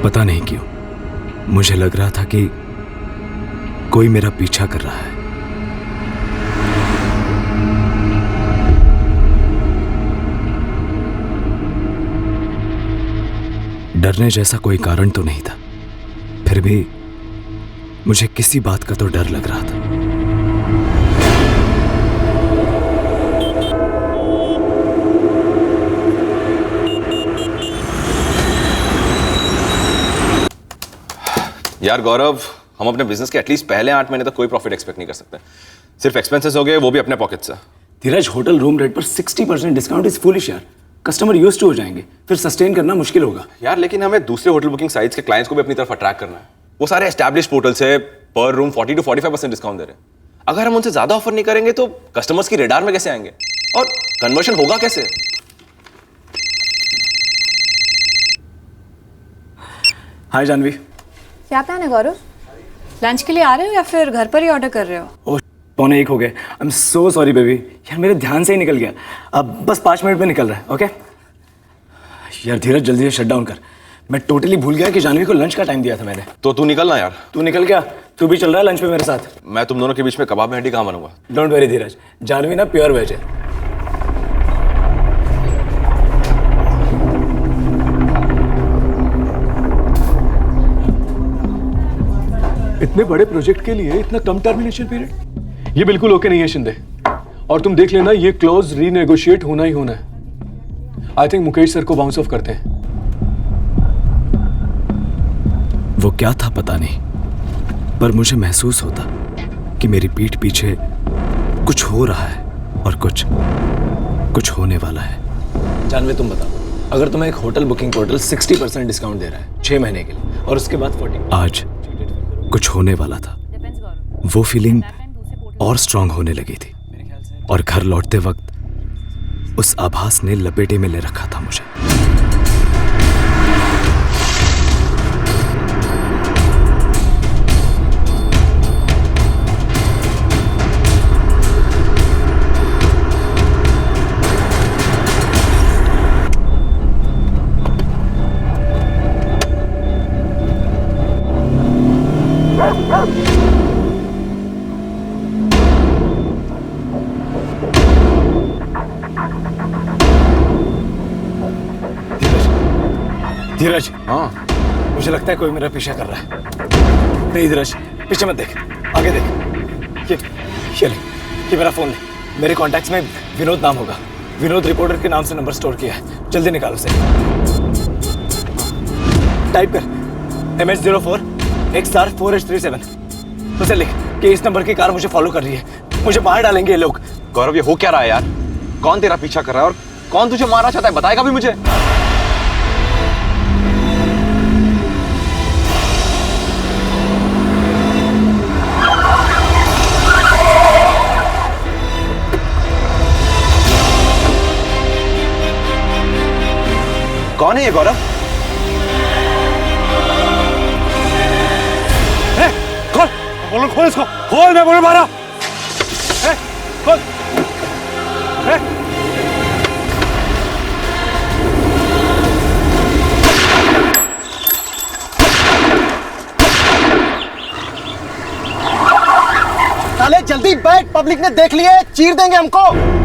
पता नहीं क्यों मुझे लग रहा था कि कोई मेरा पीछा कर रहा है। डरने जैसा कोई कारण तो नहीं था, फिर भी मुझे किसी बात का तो डर लग रहा था। यार गौरव, हम अपने बिजनेस के एटलीस्ट पहले 8 महीने तक कोई प्रॉफिट एक्सपेक्ट नहीं कर सकते। सिर्फ एक्सपेंसेस हो गए, वो भी अपने पॉकेट से। धीरज, होटल रूम रेट पर 60% डिस्काउंट इज फूलिश यार। कस्टमर यूज्ड टू हो जाएंगे, फिर सस्टेन करना मुश्किल होगा। यार लेकिन हमें दूसरे होटल बुकिंग साइट्स के क्लाइंट्स को भी अपनी तरफ अट्रैक्ट करना है। वो सारे एस्टैब्लिश पोर्टल से पर रूम 40 to 45% डिस्काउंट दे रहे हैं। अगर हम उनसे ज्यादा ऑफर नहीं करेंगे तो कस्टमर्स की रेडार में कैसे आएंगे और कन्वर्शन होगा कैसे? हाय जानवी। क्या प्लान है गौरव? लंच के लिए आ रहे हो या फिर घर पर ही ऑर्डर कर रहे हो? ओह, 1:45 हो गए। I am so sorry baby. यार मेरे ध्यान से ही निकल गया। अब बस 5 मिनट में निकल रहा है। ओके यार धीरज, जल्दी से शट डाउन कर। मैं टोटली भूल गया कि जानवी को लंच का टाइम दिया था मैंने। तो तू निकलना यार। तू निकल गया? तू भी चल रहा है लंच पे मेरे साथ? मैं तुम दोनों के बीच में कबाब में हड्डी कहाँ बनूंगा? डोंट वरी धीरज, जानवी ना प्योर वेज है। इतने बड़े प्रोजेक्ट के लिए इतना कम टर्मिनेशन पीरियड, ये बिल्कुल ओके नहीं है शिंदे। और तुम देख लेना, ये क्लॉज रीनेगोशिएट होना ही होना है। आई थिंक मुकेश सर को बाउंस ऑफ करते हैं। वो क्या था पता नहीं, पर मुझे महसूस होता कि मेरी पीठ पीछे कुछ हो रहा है और कुछ होने वाला है। जानवी तुम बताओ, अगर तुम्हें एक होटल बुकिंग पोर्टल 60% डिस्काउंट दे रहा है 6 महीने के लिए और उसके बाद 40, आज कुछ होने वाला था। वो फीलिंग और स्ट्रांग होने लगी थी और घर लौटते वक्त उस आभास ने लपेटे में ले रखा था मुझे। धीरज, हाँ मुझे लगता है कोई मेरा पीछा कर रहा है। नहीं धीरज, पीछे मत देख, आगे देख। ये मेरा फोन है। मेरे कॉन्टैक्ट्स में विनोद नाम होगा। विनोद रिपोर्टर के नाम से नंबर स्टोर किया है। जल्दी निकालो उसे। टाइप कर MH04 XR 4H37। उसे लिख कि इस नंबर की कार मुझे फॉलो कर रही है। मुझे मार डालेंगे ये लोग। गौरव, ये हो क्या रहा है यार? कौन तेरा पीछा कर रहा है और कौन तुझे मारना चाहता है? बताएगा भी मुझे? कौन है ये गौरव? खोल खोल इसको, खोल। मैं बोल मारा। खोल। साले जल्दी बैठ, पब्लिक ने देख लिए, चीर देंगे हमको।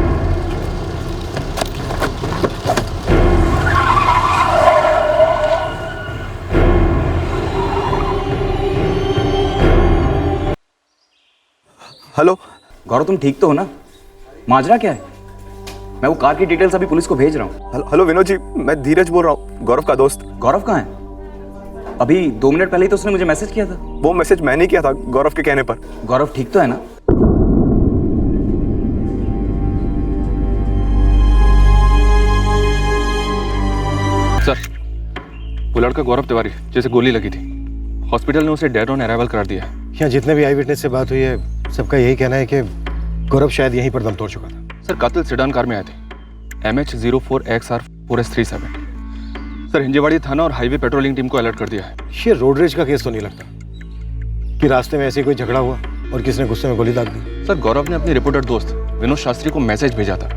हेलो गौरव, तुम ठीक तो हो ना? माजरा क्या है? मैं वो कार की डिटेल्स अभी पुलिस को भेज रहा हूँ। हेलो विनोद जी, मैं धीरज बोल रहा हूँ, गौरव का दोस्त। गौरव कहाँ है? अभी 2 मिनट पहले ही तो उसने मुझे मैसेज किया था। वो मैसेज मैंने किया था गौरव के कहने पर। गौरव ठीक तो है ना? सर, वो लड़का गौरव तिवारी जैसे गोली लगी थी, हॉस्पिटल ने उसे डेड ऑन अराइवल करार दिया है। यहाँ जितने भी आई विटनेस से बात हुई है, सबका यही कहना है कि गौरव शायद यहीं पर दम तोड़ चुका था। सर, कातिल सेडान कार में आए थे, MH04 XR 4S37। Sir, Hinjewadi थाना और हाईवे पेट्रोलिंग टीम को अलर्ट कर दिया है। ये रोड रेज का केस तो नहीं लगता कि रास्ते में ऐसे कोई झगड़ा हुआ और किसने गुस्से में गोली दाग दी। सर, गौरव ने अपने रिपोर्टर दोस्त विनोद शास्त्री को मैसेज भेजा था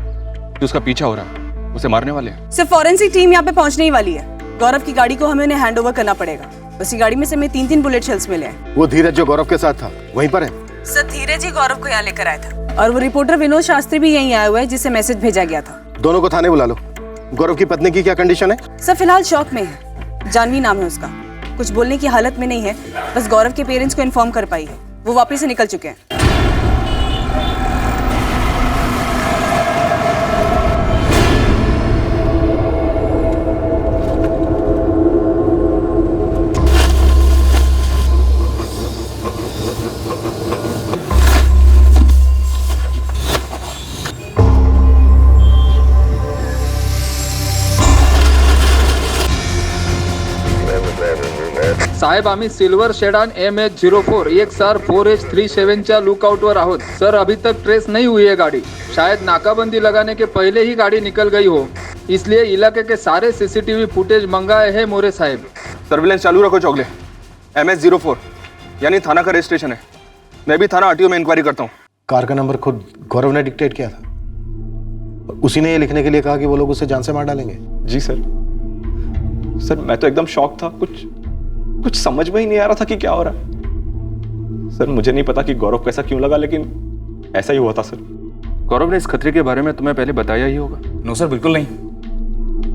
कि उसका पीछा हो रहा है, उसे मारने वाले हैं। सर, फॉरेंसिक टीम यहाँ पे पहुंचने ही वाली है। गौरव की गाड़ी को हमें उन्हें हैंड ओवर करना पड़ेगा। उसी गाड़ी में से हमें 3-3 बुलेट शेल्स मिले हैं। वो धीरज जो गौरव के साथ था वहीं पर है? सर धीरज ही गौरव को यहाँ लेकर आया था और वो रिपोर्टर विनोद शास्त्री भी यहीं आया हुआ है जिसे मैसेज भेजा गया था। दोनों को थाने बुला लो। गौरव की पत्नी की क्या कंडीशन है? सर फिलहाल शॉक में है। जानवी नाम है उसका, कुछ बोलने की हालत में नहीं है। बस गौरव के पेरेंट्स को इन्फॉर्म कर पाई है, वो वापस से निकल चुके हैं। साहेब आम्ही सिल्वर शेडान MH04 XR 4H37च्या लुकआउटवर आहोत सर. अभी तक ट्रेस नहीं हुई है गाड़ी. शायद नाकाबंदी लगाने के पहले ही गाड़ी निकल गई हो, इसलिए इलाके के सारे CCTV फुटेज मंगाए हैं मोरे साहेब. सर्विलेंस चालू रखो चौगले. MH04 यानी थाना का रजिस्ट्रेशन है. मैं भी थाना RTO में इंक्वायरी करता हूँ. कार का नंबर खुद गौरव ने डिक्टेट किया था. उसी ने ये लिखने के लिए कहा कि वो लोग उसे जान से मार डालेंगे. जी सर. सर मैं तो एकदम शॉक था. कुछ समझ में ही नहीं आ रहा था कि क्या हो रहा है. सर मुझे नहीं पता कि गौरव कैसा क्यों लगा, लेकिन ऐसा ही हुआ था सर. गौरव ने इस खतरे के बारे में तुम्हें पहले बताया ही होगा. नो सर, बिल्कुल नहीं.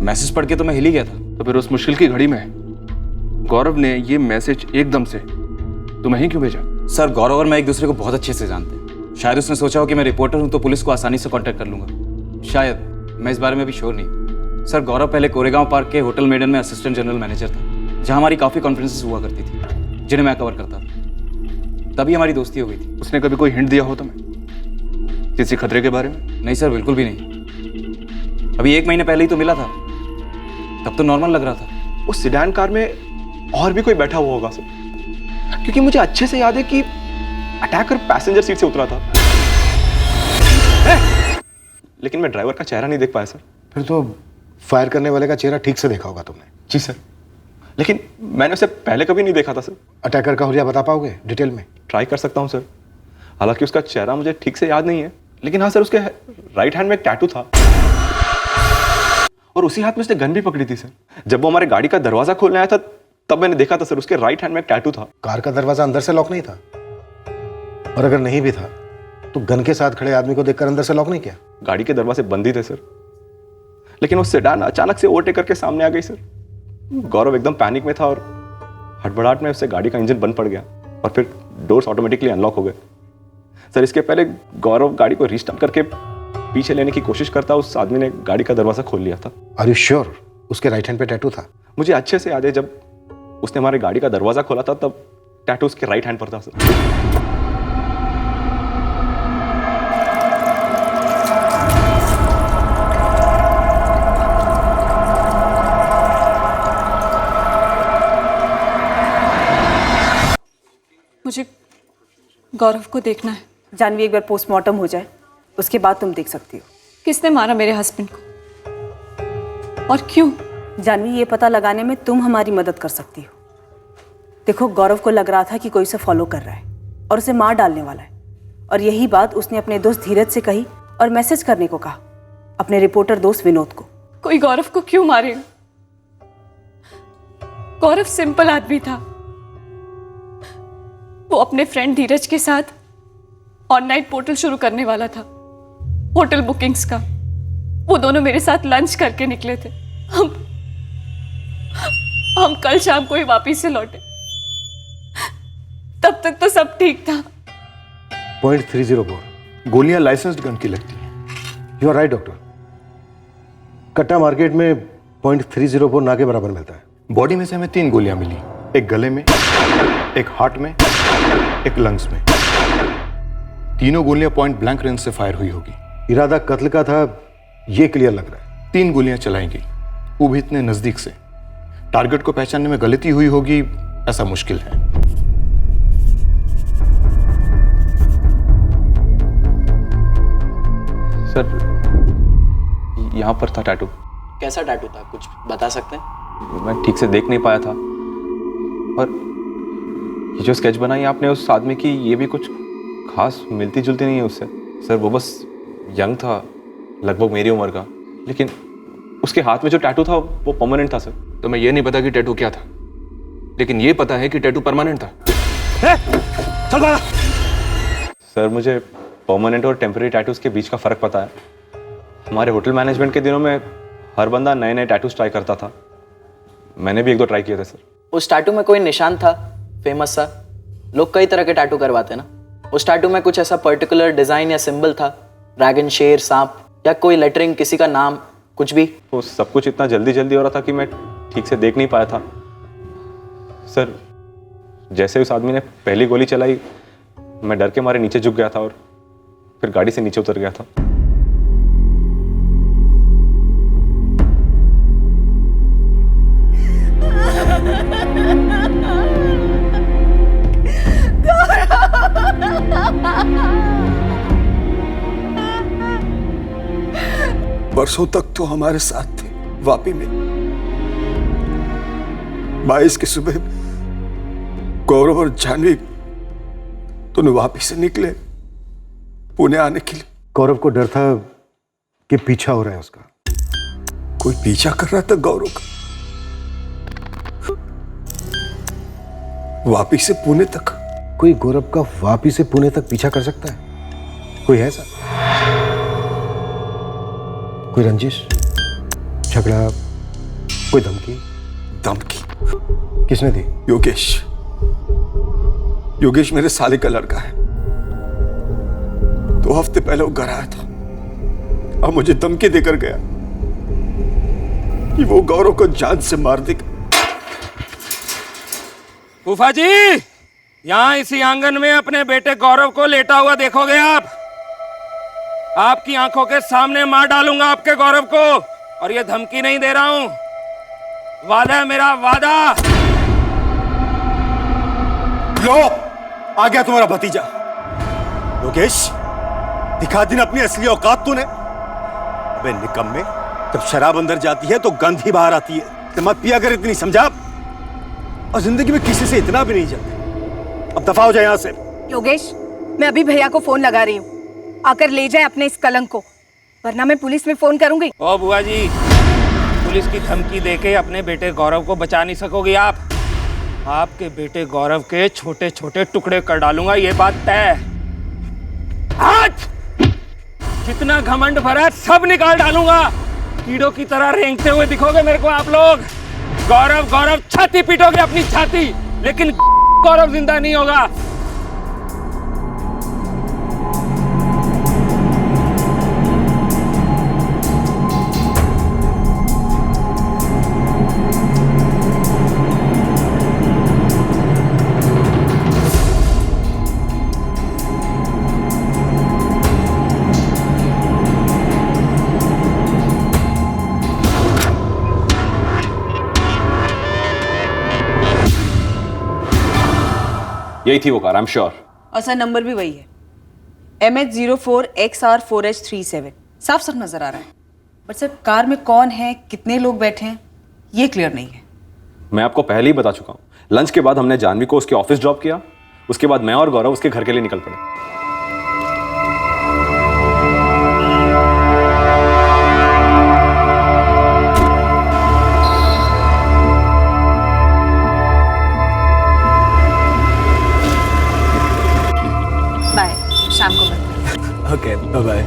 मैसेज पढ़ के तो मैं हिल ही गया था. तो फिर उस मुश्किल की घड़ी में गौरव ने ये मैसेज एकदम से तुम्हें ही क्यों भेजा? सर गौरव और मैं एक दूसरे को बहुत अच्छे से जानते हैं. शायद उसने सोचा हो कि मैं रिपोर्टर हूं तो पुलिस को आसानी से कांटेक्ट कर लूंगा. शायद. मैं इस बारे में भी श्योर नहीं. सर गौरव पहले कोरेगांव पार्क के होटल मेडन में असिस्टेंट जनरल मैनेजर था, जहां हमारी काफ़ी कॉन्फ्रेंसेस हुआ करती थी जिन्हें मैं कवर करता था. तभी हमारी दोस्ती हो गई थी. उसने कभी कोई हिंट दिया हो तुम्हें किसी खतरे के बारे में? नहीं सर, बिल्कुल भी नहीं. अभी 1 महीने पहले ही तो मिला था, तब तो नॉर्मल लग रहा था. उस सिडान कार में और भी कोई बैठा हुआ होगा सर, क्योंकि मुझे अच्छे से याद है कि अटैकर पैसेंजर सीट से उतरा था. लेकिन मैं ड्राइवर का चेहरा नहीं देख पाया सर. फिर तो फायर करने वाले का चेहरा ठीक से देखा होगा तुमने. जी सर, लेकिन मैंने उसे पहले कभी नहीं देखा था सर. अटैकर का हुलिया बता पाओगे डिटेल में? ट्राई कर सकता हूँ सर. हालांकि उसका चेहरा मुझे ठीक से याद नहीं है, लेकिन हाँ सर, उसके राइट हैंड में एक टैटू था और उसी हाथ में उसने गन भी पकड़ी थी सर. जब वो हमारे गाड़ी का दरवाजा खोलने आया था तब मैंने देखा था सर, उसके राइट हैंड में एक टैटू था. कार का दरवाजा अंदर से लॉक नहीं था, और अगर नहीं भी था तो गन के साथ खड़े आदमी को देखकर अंदर से लॉक नहीं किया? गाड़ी के दरवाजे बंद ही थे सर, लेकिन वो सेडान अचानक से ओवरटेक करके सामने आ गई सर. गौरव एकदम पैनिक में था और हड़बड़ाहट में उससे गाड़ी का इंजन बंद पड़ गया और फिर डोर्स ऑटोमेटिकली अनलॉक हो गए सर. इसके पहले गौरव गाड़ी को रीस्टार्ट करके पीछे लेने की कोशिश करता, उस आदमी ने गाड़ी का दरवाजा खोल लिया था. आर यू श्योर उसके राइट हैंड पे टैटू था? मुझे अच्छे से याद है, जब उसने हमारे गाड़ी का दरवाजा खोला था तब टैटू उसके राइट हैंड पर था सर. मुझे गौरव को देखना है. जानवी एक बार पोस्टमार्टम हो जाए उसके बाद तुम देख सकती हो. किसने मारा मेरे हस्बैंड को और क्यों? जानवी ये पता लगाने में तुम हमारी मदद कर सकती हो. देखो गौरव को लग रहा था कि कोई उसे फॉलो कर रहा है और उसे मार डालने वाला है, और यही बात उसने अपने दोस्त धीरज से कही और मैसेज करने को कहा अपने रिपोर्टर दोस्त विनोद को. कोई गौरव को क्यों मारेगा? गौरव सिंपल आदमी था. वो अपने फ्रेंड धीरज के साथ ऑनलाइन पोर्टल शुरू करने वाला था, होटल बुकिंग्स का. वो दोनों मेरे साथ लंच करके निकले थे. हम कल शाम को ही वापिस से लौटे. तब तक तो सब ठीक था. .304 गोलियां लाइसेंस्ड गन की लगती हैं. You are right doctor. कट्टा मार्केट में .304 ना के बराबर मिलता है. बॉडी में से हमें 3 गोलियां मिली, एक गले में, एक हार्ट में, एक लंग्स में. तीनों गोलियां पॉइंट ब्लैंक रेंज से फायर हुई होगी. इरादा कत्ल का था ये क्लियर लग रहा है. 3 गोलियां चलाई गई, वो भी इतने नजदीक से. टारगेट को पहचानने में गलती हुई होगी ऐसा मुश्किल है. सर यहाँ पर था टैटू. कैसा टैटू था, कुछ बता सकते हैं? मैं ठीक से देख नहीं पाया था, और ये जो स्केच बनाई आपने उस आदमी की, ये भी कुछ खास मिलती जुलती नहीं है उससे. सर वो बस यंग था, लगभग मेरी उम्र का, लेकिन उसके हाथ में जो टैटू था वो परमानेंट था सर। तो मैं ये नहीं पता कि टैटू क्या था, लेकिन ये पता है कि टैटू परमानेंट था। सर मुझे परमानेंट और टेम्पररी टैटूज के बीच का फ़र्क पता है। हमारे होटल मैनेजमेंट के दिनों में हर बंदा नए नए टैटूज ट्राई करता था। मैंने भी एक दो ट्राई किए थे सर। उस टैटू में कोई निशान था फेमस सा? लोग कई तरह के टैटू करवाते ना, उस टैटू में कुछ ऐसा पर्टिकुलर डिजाइन या सिंबल था? ड्रैगन, शेर, सांप या कोई लेटरिंग, किसी का नाम, कुछ भी? तो सब कुछ इतना जल्दी जल्दी हो रहा था कि मैं ठीक से देख नहीं पाया था सर। जैसे उस आदमी ने पहली गोली चलाई, मैं डर के मारे नीचे झुक गया था और फिर गाड़ी से नीचे उतर गया था। बरसों तक तो हमारे साथ थे वापी में। 22 की सुबह गौरव और जानवी दोनों वापी से निकले पुणे आने के लिए। गौरव को डर था कि पीछा हो रहा है उसका। कोई पीछा कर रहा था गौरव का, वापी से पुणे तक। कोई गौरव का वापी से पुणे तक पीछा कर सकता है? कोई है ऐसा? कोई रंजिश, झगड़ा, कोई धमकी? धमकी किसने दी? योगेश मेरे साले का लड़का है। 2 हफ्ते पहले वो घर आया था और मुझे धमकी देकर गया कि वो गौरव को जान से मार देगा। फूफा जी, यहाँ इसी आंगन में अपने बेटे गौरव को लेटा हुआ देखोगे आप? आपकी आंखों के सामने मार डालूंगा आपके गौरव को, और ये धमकी नहीं दे रहा हूं, वादा है मेरा, वादा। लो, आ गया तुम्हारा भतीजा योगेश। दिखा दी ना अपनी असली औकात तूने। अबे निकम्मे, जब शराब अंदर जाती है तो गंध ही बाहर आती है। तो मत पिया कर इतनी, समझा? और जिंदगी में किसी से इतना भी नहीं जलता। अब दफा हो जाए यहां से। योगेश, मैं अभी भैया को फोन लगा रही हूँ, आकर ले जाए अपने इस कलंक को, वरना मैं पुलिस में फोन करूंगी। ओ बुआ जी, पुलिस की धमकी देके अपने बेटे गौरव को बचा नहीं सकोगी आप। आपके बेटे गौरव के छोटे छोटे टुकड़े कर डालूंगा, ये बात तय। आज जितना घमंड भरा सब निकाल डालूंगा। कीड़ों की तरह रेंगते हुए दिखोगे मेरे को आप लोग। गौरव गौरव छाती पीटोगे अपनी छाती, लेकिन गौरव जिंदा नहीं होगा। यही थी वो कार, आई एम श्योर। और सर नंबर भी वही है, MH04XR4H37। साफ साफ नजर आ रहा है, बट सर कार में कौन है, कितने लोग बैठे हैं, ये क्लियर नहीं है। मैं आपको पहले ही बता चुका हूँ। लंच के बाद हमने जानवी को उसके ऑफिस ड्रॉप किया, उसके बाद मैं और गौरव उसके घर के लिए निकल पड़े। बाय, शाम को मिलते हैं। Okay, bye bye.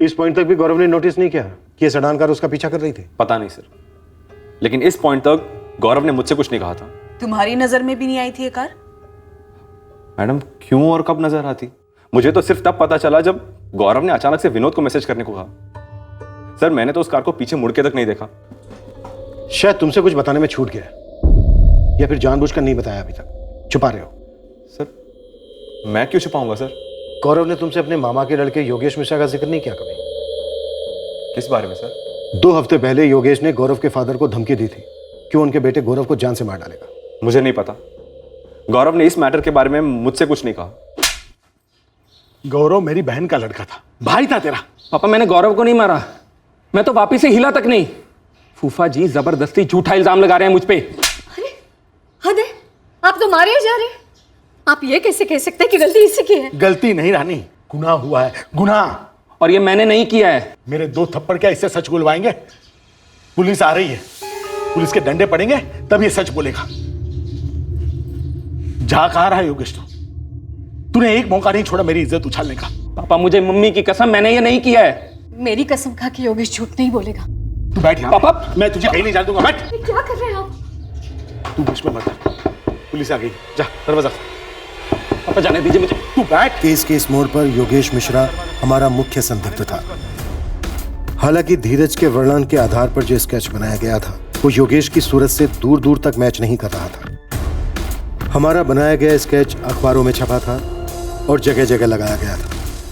इस पॉइंट तक भी गौरव ने नोटिस नहीं किया कि ये सडान कार उसका पीछा कर रही थी? पता नहीं सर, लेकिन इस पॉइंट तक गौरव ने मुझसे कुछ नहीं कहा था। तुम्हारी नजर में भी नहीं आई थी ये कार? मैडम क्यों और कब नजर आती? मुझे तो सिर्फ तब पता चला जब गौरव ने अचानक से विनोद को मैसेज करने को कहा। सर मैंने तो उस कार को पीछे मुड़ के तक नहीं देखा। शायद तुमसे कुछ बताने में छूट गया, या फिर जानबूझकर नहीं बताया, अभी तक छुपा रहे हो। सर मैं क्यों छुपाऊंगा सर? गौरव ने तुमसे अपने मामा के लड़के योगेश मिश्रा का जिक्र नहीं किया कभी? किस बारे में सर? 2 हफ्ते पहले योगेश ने गौरव के फादर को धमकी दी थी कि उनके बेटे गौरव को जान से मार डालेगा। मुझे नहीं पता, गौरव ने इस मैटर के बारे में मुझसे कुछ नहीं कहा। गौरव मेरी बहन का लड़का था, भाई था तेरा। पापा मैंने गौरव को नहीं मारा, मैं तो वापिस से हिला तक नहीं। फूफा जी जबरदस्ती झूठा इल्जाम लगा रहे हैं मुझ पे। हद है, आप तो मारे ही जा रहे हैं। आप ये कैसे कह सकते हैं कि गलती इसी की है? गलती नहीं रानी, गुनाह हुआ है, गुनाह। और ये मैंने नहीं किया है। मेरे 2 थप्पड़ क्या इससे सच बुलवाएंगे? पुलिस आ रही है, पुलिस के डंडे पड़ेंगे तब ये सच बोलेगा। जा कहाँ रहा है योगेश? तूने एक मौका नहीं छोड़ा मेरी इज्जत उछालने का। पापा मुझे मम्मी की कसम, मैंने ये नहीं किया है। मेरी कसम खा के योगेश झूठ नहीं बोलेगा। तू बैठ यहाँ। पापा मैं तुझे कहीं नहीं जाने दूंगा, बैठ। क्या कर रहे हैं आप? तू बीच में मत आ। पुलिस आ गई, जा दरवाजा। पापा जाने दीजिए मुझे। तू बैठ। केस के इस मोड़ पर योगेश मिश्रा हमारा मुख्य संदिग्ध था। हालांकि धीरज के वर्णन के आधार पर जो स्केच बनाया गया था वो योगेश की सूरत से दूर दूर तक मैच नहीं कर रहा था। हमारा बनाया गया स्केच अखबारों में छपा था और जगह जगह लगाया गया था।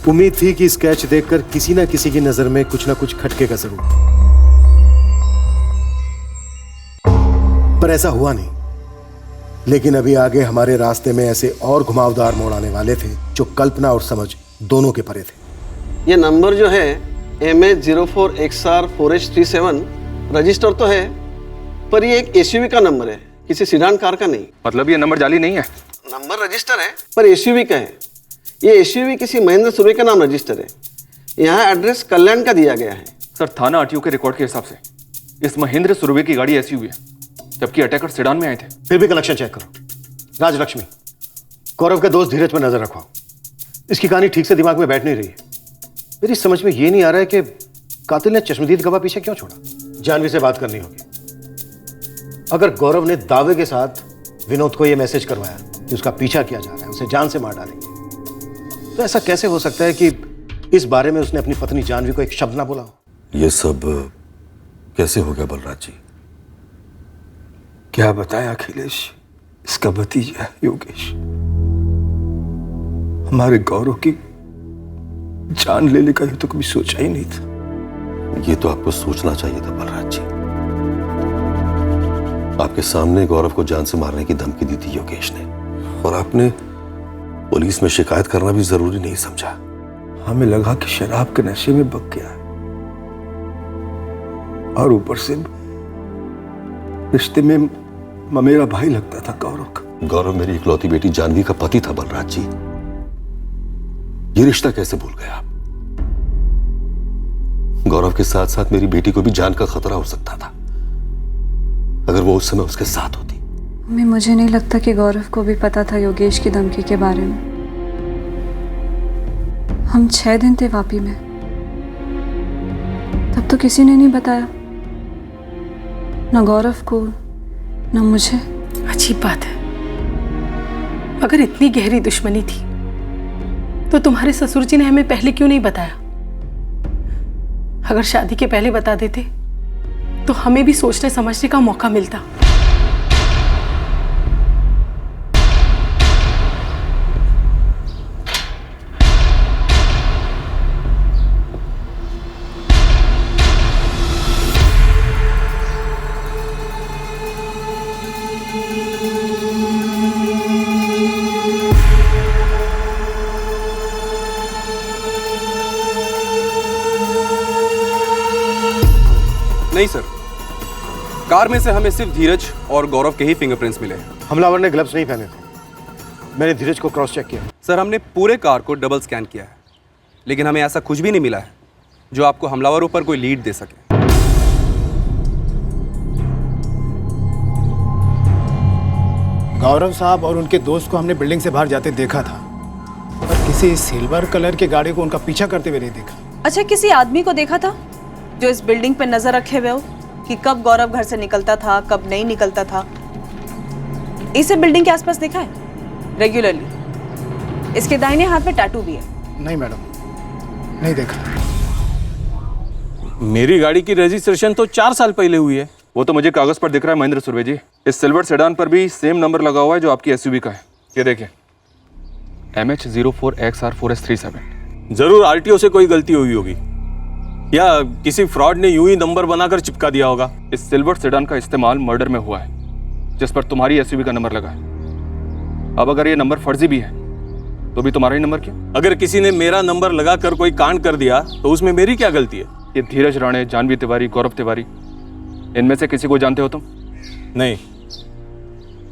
उम्मीद थी कि स्केच देखकर किसी न किसी की नजर में कुछ न कुछ खटकेगा जरूर, पर ऐसा हुआ नहीं। लेकिन अभी आगे हमारे रास्ते में ऐसे और घुमावदार मोड़ आने वाले थे जो कल्पना और समझ दोनों के परे थे। ये नंबर जो है MH04XR4H37 रजिस्टर तो है, पर ये एक एसयूवी का नंबर है, किसी सीडान कार का नहीं। मतलब ये नंबर जाली नहीं है? नंबर रजिस्टर है पर एसयूवी का है। ये एसयूवी किसी महेंद्र सुर्वे का नाम रजिस्टर है। यहाँ एड्रेस कल्याण का दिया गया है। सर, थाना आरटीओ के रिकॉर्ड के हिसाब से इस महेंद्र सुर्वे की गाड़ी एसयूवी है, जबकि अटैकर सेडान में आए थे। फिर भी कलेक्शन चेक करो। राजलक्ष्मी, गौरव के दोस्त धीरज पर नजर रखवाओ। इसकी कहानी ठीक से दिमाग में बैठ नहीं रही है। मेरी समझ में ये नहीं आ रहा है कि कातिल ने चश्मदीद गवाह पीछे क्यों छोड़ा। जानवी से बात करनी होगी। अगर गौरव ने दावे के साथ विनोद को यह मैसेज करवाया कि उसका पीछा किया जा रहा है, उसे जान से मार डालेंगे, तो ऐसा कैसे हो सकता है कि इस बारे में उसने अपनी पत्नी जानवी को एक शब्द ना बोला हो? ये सब कैसे हो गया बलराज जी? क्या बताया अखिलेश, इसका भतीजा योगेश हमारे गौरव की जान लेने का तो कभी सोचा ही नहीं था। ये तो आपको सोचना चाहिए था बलराज जी। आपके सामने गौरव को जान से मारने की धमकी दी थी योगेश ने, और आपने पुलिस में शिकायत करना भी जरूरी नहीं समझा। हमें लगा कि शराब के नशे में बक गया और ऊपर से रिश्ते में मेरा भाई लगता था गौरव का। गौरव मेरी इकलौती बेटी जानवी का पति था बलराज जी। ये रिश्ता कैसे भूल गए आप? गौरव के साथ साथ मेरी बेटी को भी जान का खतरा हो सकता था अगर वो उस समय उसके साथ होती। मम्मी, मुझे नहीं लगता कि गौरव को भी पता था योगेश की धमकी के बारे में। हम 6 दिन थे वापी में, तब तो किसी ने नहीं बताया, ना गौरव को ना मुझे। अजीब बात है। अगर इतनी गहरी दुश्मनी थी तो तुम्हारे ससुर जी ने हमें पहले क्यों नहीं बताया? अगर शादी के पहले बता देते तो हमें भी सोचने समझने का मौका मिलता। नहीं सर, कार में से हमें सिर्फ धीरज और गौरव के ही फिंगरप्रिंट्स मिले हैं। हमलावर ने ग्लव्स नहीं पहने थे। मैंने धीरज को क्रॉस चेक किया। सर, हमने पूरे कार को डबल स्कैन किया है, लेकिन हमें ऐसा कुछ भी नहीं मिला है जो आपको हमलावरों पर कोई लीड दे सके। गौरव साहब और उनके दोस्त को हमने बिल्डिंग से बाहर जाते देखा था, पर किसी सिल्वर कलर के गाड़ी को उनका पीछा करते हुए नहीं देखा। अच्छा, किसी आदमी को देखा था जो इस बिल्डिंग पर नजर रखे हुए हो कि कब गौरव घर से निकलता था, कब नहीं निकलता था? इसे बिल्डिंग के आसपास देखा है रेगुलरली? इसके दाहिने हाथ में टैटू भी है। नहीं मैडम, नहीं देखा। मेरी गाड़ी की रजिस्ट्रेशन तो 4 साल पहले हुई है। वो तो मुझे कागज पर दिख रहा है महेंद्र सुर्वे जी। इस सिल्वर सेडान पर भी सेम नंबर लगा हुआ है जो आपकी एसयूवी का है। ये देखिए, MH04XR4S37। जरूर आरटीओ से कोई गलती हुई होगी या किसी फ्रॉड ने यूं ही नंबर बनाकर चिपका दिया होगा। इस सिल्वर सेडान का इस्तेमाल मर्डर में हुआ है जिस पर तुम्हारी एसयूवी का नंबर लगा है। अब अगर ये नंबर फर्जी भी है तो भी तुम्हारा ही नंबर क्यों? अगर किसी ने मेरा नंबर लगाकर कोई कांड कर दिया तो उसमें मेरी क्या गलती है? ये धीरज राणे, जानवी तिवारी, गौरव तिवारी, इनमें से किसी को जानते हो तुम? नहीं,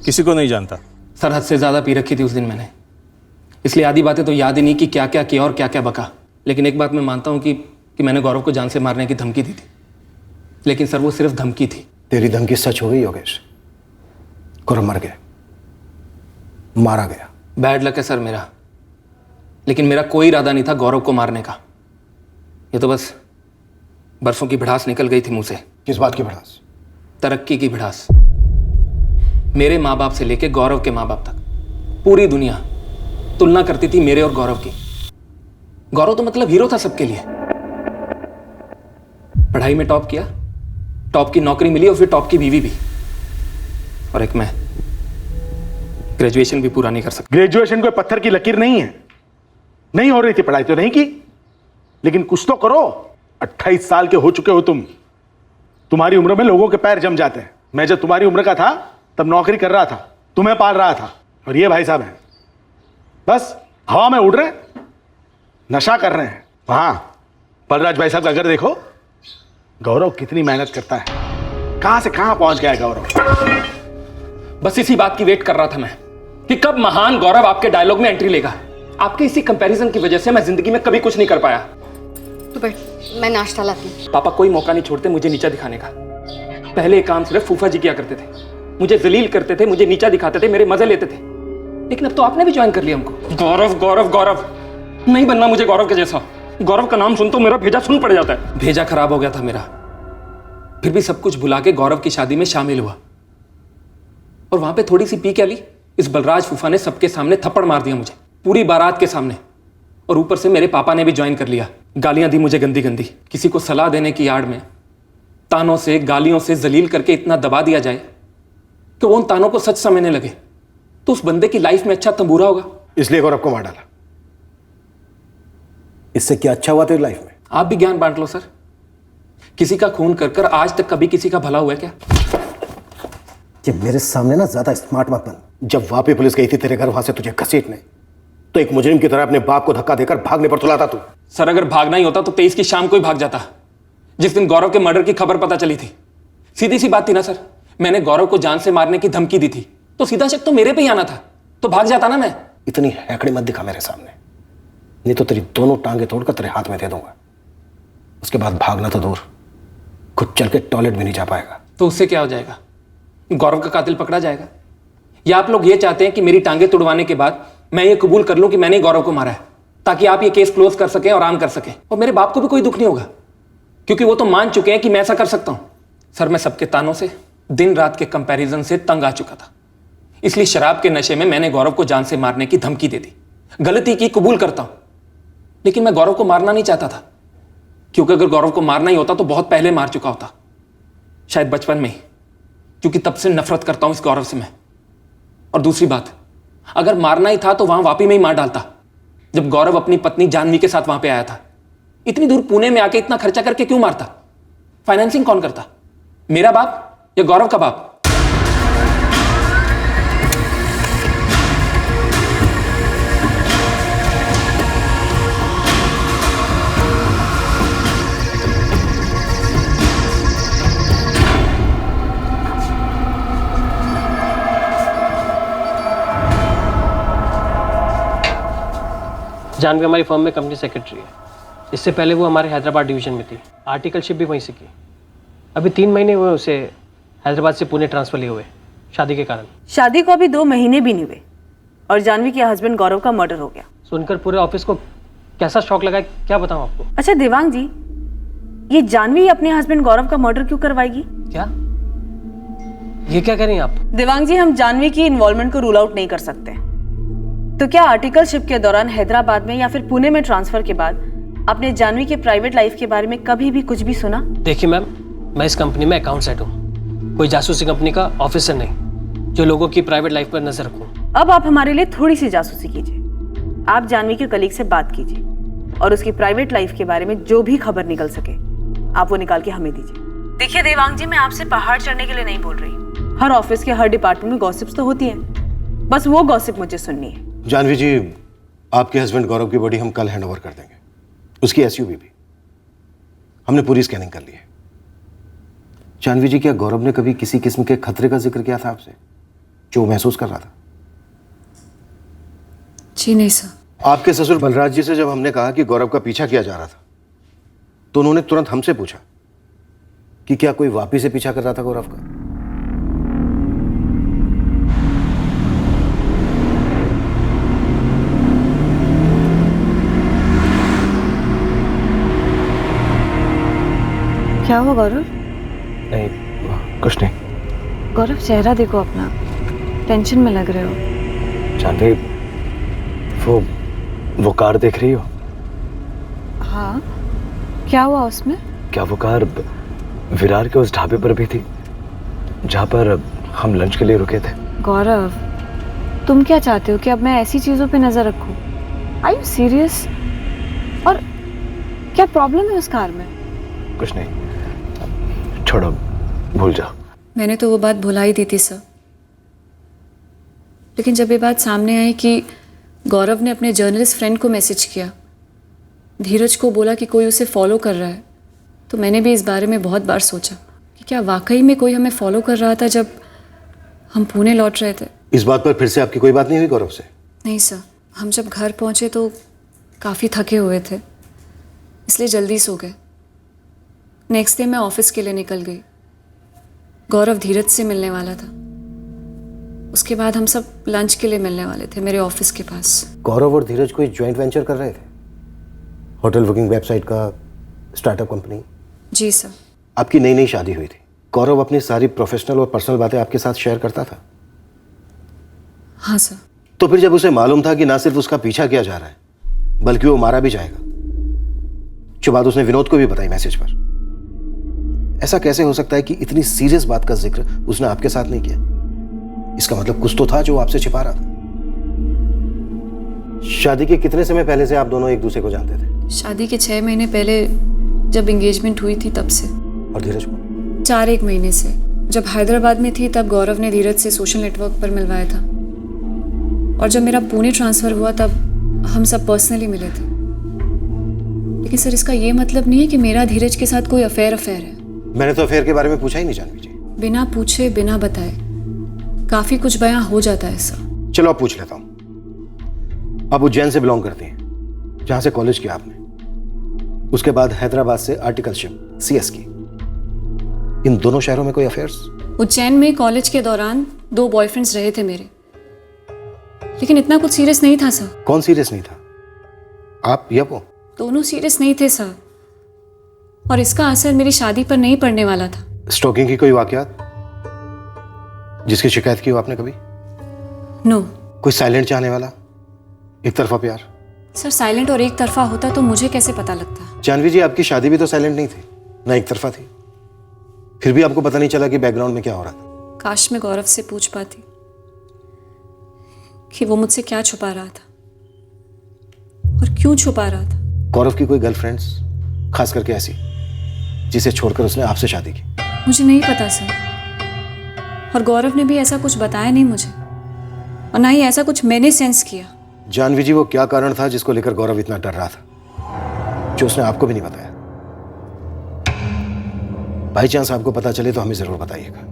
किसी को नहीं जानता। सर हद से ज़्यादा पी रखी थी उस दिन मैंने, इसलिए आधी बातें तो याद ही नहीं कि क्या क्या किया और क्या क्या बका। लेकिन एक बात मैं मानता हूँ कि मैंने गौरव को जान से मारने की धमकी दी थी, लेकिन सर वो सिर्फ धमकी थी। तेरी धमकी सच हो गई योगेश, गौरव मर गया, मारा गया। बैड लक है सर मेरा, लेकिन मेरा कोई इरादा नहीं था गौरव को मारने का। ये तो बस बरसों की भड़ास निकल गई थी मुंह से। किस बात की भड़ास? तरक्की की भड़ास। मेरे माँ बाप से लेके गौरव के माँ बाप तक पूरी दुनिया तुलना करती थी मेरे और गौरव की। गौरव तो मतलब हीरो था सबके लिए। पढ़ाई में टॉप किया, टॉप की नौकरी मिली और फिर टॉप की बीवी भी, और एक मैं ग्रेजुएशन भी पूरा नहीं कर सकता। ग्रेजुएशन कोई पत्थर की लकीर नहीं है। नहीं हो रही थी पढ़ाई तो नहीं की, लेकिन कुछ तो करो। 28 साल के हो चुके हो तुम। तुम्हारी उम्र में लोगों के पैर जम जाते हैं। मैं जब तुम्हारी उम्र का था तब नौकरी कर रहा था, तुम्हें पाल रहा था, और ये भाई साहब हैं बस हवा में उड़ रहे, नशा कर रहे हैं। वहां बलराज भाई साहब का घर देखो, गौरव कितनी मेहनत करता है, कहां से कहां पहुंच गया है गौरव। बस इसी बात की वेट कर रहा था मैं कि कब महान गौरव आपके डायलॉग में एंट्री लेगा। आपके इसी कंपैरिजन की वजह से मैं जिंदगी में कभी कुछ नहीं कर पाया। तो बैठ, मैं नाश्ता लाती हूँ। पापा कोई मौका नहीं छोड़ते मुझे नीचा दिखाने का। पहले ये काम सिर्फ फूफा जी किया करते थे, मुझे जलील करते थे, मुझे नीचा दिखाते थे, मेरे मजे लेते थे। लेकिन अब तो आपने भी ज्वाइन कर लिया हमको। गौरव गौरव गौरव नहीं बनना मुझे गौरव के जैसा। गौरव का नाम सुन तो मेरा भेजा सुन पड़ जाता है। भेजा खराब हो गया था मेरा, फिर भी सब कुछ भुला के गौरव की शादी में शामिल हुआ, और वहां पे थोड़ी सी पी क्या ली, इस बलराज फूफा ने सबके सामने थप्पड़ मार दिया मुझे, पूरी बारात के सामने। और ऊपर से मेरे पापा ने भी ज्वाइन कर लिया। गालियां दी मुझे गंदी गंदी। किसी को सलाह देने की आड़ में तानों से गालियों से जलील करके इतना दबा दिया जाए कि वो उन तानों को सच समझने लगे, तो उस बंदे की लाइफ में अच्छा तंबूरा होगा। इसलिए गौरव को मार डाला। इससे क्या अच्छा हुआ तेरी लाइफ में? आप भी ज्ञान बांट लो सर। किसी का खून कर कर आज तक कभी किसी का भला हुआ है क्या? कि मेरे सामने ना ज्यादा स्मार्ट मत बन। जब वापी पुलिस गई थी तेरे घर वहां से तुझे घसीटने, तो एक मुजरिम की तरह अपने बाप को धक्का देकर भागने पर तुला था तू। सर अगर भागना ही होता तो 23 की शाम को ही भाग जाता, जिस दिन गौरव के मर्डर की खबर पता चली थी। सीधी सी बात थी ना सर, मैंने गौरव को जान से मारने की धमकी दी थी, तो सीधा शक तो मेरे पे ही आना था, तो भाग जाता ना मैं। इतनी हैकड़ी मत दिखा मेरे सामने, नहीं तो तेरी दोनों टांगे तोड़कर तेरे हाथ में दे दूंगा। उसके बाद भागना तो दूर, खुद चल के टॉयलेट भी नहीं जा पाएगा। तो उससे क्या हो जाएगा? गौरव का कातिल पकड़ा जाएगा? या आप लोग ये चाहते हैं कि मेरी टांगे तुड़वाने के बाद मैं ये कबूल कर लूं कि मैंने गौरव को मारा है, ताकि आप ये केस क्लोज कर सकें और आराम कर सकें, और मेरे बाप को भी कोई दुख नहीं होगा, क्योंकि वो तो मान चुके हैं कि मैं ऐसा कर सकता हूं। सर मैं सबके तानों से, दिन रात के कंपैरिजन से तंग आ चुका था, इसलिए शराब के नशे में मैंने गौरव को जान से मारने की धमकी दे दी। गलती की कबूल करता हूं, लेकिन मैं गौरव को मारना नहीं चाहता था, क्योंकि अगर गौरव को मारना ही होता तो बहुत पहले मार चुका होता, शायद बचपन में ही, क्योंकि तब से नफरत करता हूं इस गौरव से मैं। और दूसरी बात, अगर मारना ही था तो वहां वापी में ही मार डालता, जब गौरव अपनी पत्नी जानवी के साथ वहां पे आया था। इतनी दूर पुणे में आके इतना खर्चा करके क्यों मारता? फाइनेंसिंग कौन करता, मेरा बाप या गौरव का बाप? जानवी हमारी फर्म में कंपनी सेक्रेटरी है। इससे पहले वो हमारे हैदराबाद डिवीजन में थी, आर्टिकलशिप भी वहीं से की। अभी 3 महीने हुए उसे हैदराबाद से पुणे ट्रांसफर लिए हुए, शादी के कारण। शादी को अभी 2 महीने भी नहीं हुए और जानवी के हस्बैंड गौरव का मर्डर हो गया। सुनकर पूरे ऑफिस को कैसा शॉक लगा, क्या बताऊं आपको। अच्छा देवांग जी, ये जानवी अपने हस्बैंड गौरव का मर्डर क्यों करवाएगी? क्या ये क्या कह रही हैं आप? देवांग जी, हम जानवी की इन्वॉल्वमेंट को रूल आउट नहीं कर सकते, तो क्या आर्टिकलशिप के दौरान हैदराबाद में या फिर पुणे में ट्रांसफर के बाद आपने जानवी के प्राइवेट लाइफ के बारे में कभी भी कुछ भी सुना? देखिए मैम, मैं इस कंपनी में अकाउंट्स हेड हूँ, कोई जासूसी कंपनी का ऑफिसर नहीं जो लोगों की प्राइवेट लाइफ पर नजर रखूं। अब आप हमारे लिए थोड़ी सी जासूसी कीजिए। आप जानवी के कलीग से बात कीजिए और उसकी प्राइवेट लाइफ के बारे में जो भी खबर निकल सके आप वो निकाल के हमें दीजिए। देखिए देवांग जी, मैं आपसे पहाड़ चढ़ने के लिए नहीं बोल रही। हर ऑफिस के हर डिपार्टमेंट में गॉसिप्स तो होती हैं, बस वो गॉसिप मुझे सुननी है। जानवी जी, आपके हस्बैंड गौरव की बॉडी हम कल हैंडओवर कर देंगे, उसकी एसयूवी भी। हमने पूरी स्कैनिंग कर ली है। जानवी जी, क्या गौरव ने कभी किसी किस्म के खतरे का जिक्र किया था आपसे, जो महसूस कर रहा था? जी नहीं सर। आपके ससुर बलराज जी से जब हमने कहा कि गौरव का पीछा किया जा रहा था तो उन्होंने तुरंत हमसे पूछा कि क्या कोई वापी से पीछा कर रहा था गौरव का। क्या हुआ गौरव? नहीं, कुछ नहीं। गौरव चेहरा देखो अपना, टेंशन में लग रहे हो। जानवी, वो कार देख रही हो? हाँ, क्या हुआ उसमें? क्या वो कार विरार के उस ढाबे पर भी थी जहाँ पर हम लंच के लिए रुके थे? गौरव, तुम क्या चाहते हो कि अब मैं ऐसी चीजों पे नजर रखूं? Are you serious? और क्या प्रॉब्लम है उस कार में? कुछ नहीं, छोड़ो, भूल जाओ। मैंने तो वो बात भुला ही दी थी सर, लेकिन जब ये बात सामने आई कि गौरव ने अपने जर्नलिस्ट फ्रेंड को मैसेज किया, धीरज को बोला कि कोई उसे फॉलो कर रहा है, तो मैंने भी इस बारे में बहुत बार सोचा कि क्या वाकई में कोई हमें फॉलो कर रहा था जब हम पुणे लौट रहे थे। इस बात पर फिर से आपकी कोई बात नहीं हुई गौरव से? नहीं सर, हम जब घर पहुंचे तो काफ़ी थके हुए थे, इसलिए जल्दी सो गए। नेक्स्ट डे मैं ऑफिस के लिए निकल गई। गौरव धीरज से मिलने वाला था, उसके बाद हम सब लंच के लिए मिलने वाले थे मेरे ऑफिस के पास। गौरव और धीरज कोई ज्वाइंट वेंचर कर रहे थे? होटल बुकिंग वेबसाइट का स्टार्टअप कंपनी? जी सर। आपकी नई नई शादी हुई थी, गौरव अपनी सारी प्रोफेशनल और पर्सनल बातें आपके साथ शेयर करता था? हाँ सर। तो फिर जब उसे मालूम था कि ना सिर्फ उसका पीछा किया जा रहा है बल्कि वो मारा भी जाएगा, जो बात उसने विनोद को भी बताई मैसेज पर, ऐसा कैसे हो सकता है कि इतनी सीरियस बात का जिक्र उसने आपके साथ नहीं किया? इसका मतलब कुछ तो था जो वो आपसे छिपा रहा था। शादी के कितने समय पहले से आप दोनों एक दूसरे को जानते थे? शादी के 6 महीने पहले जब एंगेजमेंट हुई थी तब से। और धीरज को? 4-1 महीने से। जब हैदराबाद में थी तब गौरव ने धीरज से सोशल नेटवर्क पर मिलवाया था, और जब मेरा पुणे ट्रांसफ़र हुआ तब हम सब पर्सनली मिले थे। लेकिन सर, इसका ये मतलब नहीं है कि मेरा धीरज के साथ कोई अफेयर है। मैंने तो अफेयर के बारे में पूछा ही नहीं जानवी जी। बिना पूछे बिना बताए काफ़ी कुछ बयां हो जाता है सर। चलो अब पूछ लेता हूँ। आप उज्जैन से बिलोंग करती हैं, जहाँ से कॉलेज किया आपने, उसके बाद हैदराबाद से आर्टिकलशिप CS की। इन दोनों शहरों में कोई अफेयर्स? उज्जैन में कॉलेज के दौरान 2 बॉयफ्रेंड्स रहे थे मेरे, लेकिन इतना कुछ सीरियस नहीं था सर। कौन सीरियस नहीं था, आप या वो? दोनों सीरियस नहीं थे सर, और इसका असर मेरी शादी पर नहीं पड़ने वाला था। स्टॉकिंग की कोई वाकयात जिसकी शिकायत की हो आपने कभी? नो। कोई साइलेंट चाहने वाला, एक तरफा प्यार? सर, साइलेंट और एक तरफा होता तो मुझे कैसे पता लगता? जानवी जी, आपकी शादी भी तो साइलेंट नहीं थी, ना एक तरफा थी, फिर भी आपको पता नहीं चला कि बैकग्राउंड में क्या हो रहा था। काश मैं गौरव से पूछ पाती कि वो मुझसे क्या छुपा रहा था और क्यों छुपा रहा था। गौरव की कोई गर्लफ्रेंड्स, खास करके ऐसी जिसे छोड़कर उसने आपसे शादी की? मुझे नहीं पता सर, और गौरव ने भी ऐसा कुछ बताया नहीं मुझे, और ना ही ऐसा कुछ मैंने सेंस किया। जानवी जी, वो क्या कारण था जिसको लेकर गौरव इतना डर रहा था, जो उसने आपको भी नहीं बताया? बाई चांस आपको पता चले तो हमें जरूर बताइएगा।